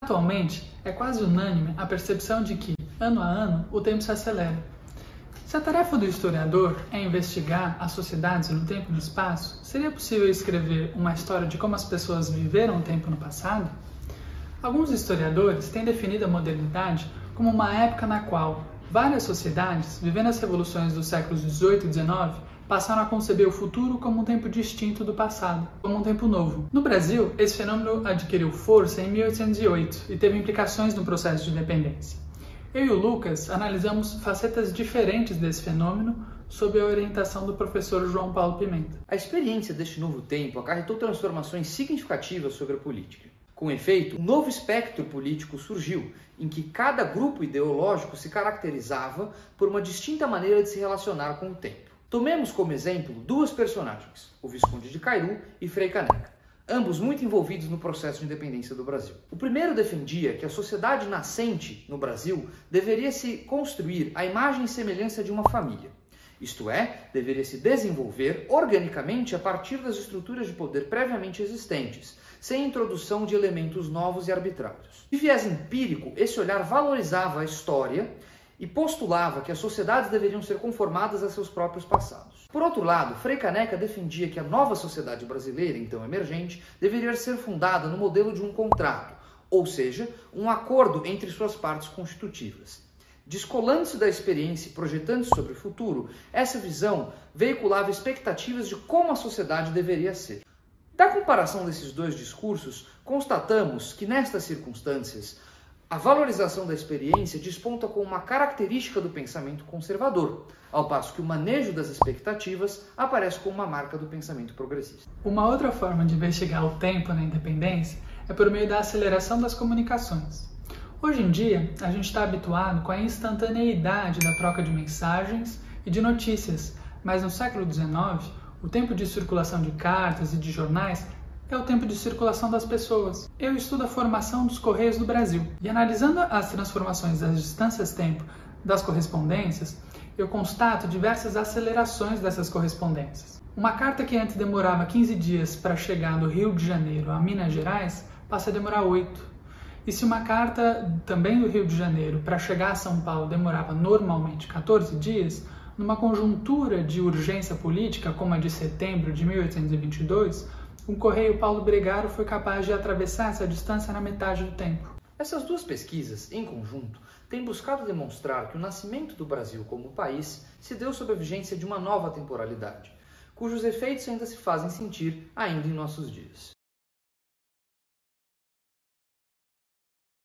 Atualmente, é quase unânime a percepção de que, ano a ano, o tempo se acelera. Se a tarefa do historiador é investigar as sociedades no tempo e no espaço, seria possível escrever uma história de como as pessoas viveram o tempo no passado? Alguns historiadores têm definido a modernidade como uma época na qual várias sociedades, vivendo as revoluções dos séculos XVIII e XIX, passaram a conceber o futuro como um tempo distinto do passado, como um tempo novo. No Brasil, esse fenômeno adquiriu força em 1808 e teve implicações no processo de independência. Eu e o Lucas analisamos facetas diferentes desse fenômeno sob a orientação do professor João Paulo Pimenta. A experiência deste novo tempo acarretou transformações significativas sobre a política. Com efeito, um novo espectro político surgiu, em que cada grupo ideológico se caracterizava por uma distinta maneira de se relacionar com o tempo. Tomemos como exemplo duas personagens, o Visconde de Cairu e Frei Caneca, ambos muito envolvidos no processo de independência do Brasil. O primeiro defendia que a sociedade nascente no Brasil deveria se construir à imagem e semelhança de uma família. Isto é, deveria se desenvolver organicamente a partir das estruturas de poder previamente existentes, sem introdução de elementos novos e arbitrários. De viés empírico, esse olhar valorizava a história e postulava que as sociedades deveriam ser conformadas a seus próprios passados. Por outro lado, Frei Caneca defendia que a nova sociedade brasileira, então emergente, deveria ser fundada no modelo de um contrato, ou seja, um acordo entre suas partes constitutivas. Descolando-se da experiência e projetando-se sobre o futuro, essa visão veiculava expectativas de como a sociedade deveria ser. Da comparação desses dois discursos, constatamos que, nestas circunstâncias, a valorização da experiência desponta como uma característica do pensamento conservador, ao passo que o manejo das expectativas aparece como uma marca do pensamento progressista. Uma outra forma de investigar o tempo na independência é por meio da aceleração das comunicações. Hoje em dia, a gente está habituado com a instantaneidade da troca de mensagens e de notícias, mas no século XIX, o tempo de circulação de cartas e de jornais é o tempo de circulação das pessoas. Eu estudo a formação dos Correios do Brasil e, analisando as transformações das distâncias-tempo das correspondências, eu constato diversas acelerações dessas correspondências. Uma carta que antes demorava 15 dias para chegar do Rio de Janeiro a Minas Gerais passa a demorar 8. E se uma carta também do Rio de Janeiro para chegar a São Paulo demorava normalmente 14 dias, numa conjuntura de urgência política como a de setembro de 1822, o Correio Paulo Bregaro foi capaz de atravessar essa distância na metade do tempo. Essas duas pesquisas, em conjunto, têm buscado demonstrar que o nascimento do Brasil como país se deu sob a vigência de uma nova temporalidade, cujos efeitos ainda se fazem sentir ainda em nossos dias.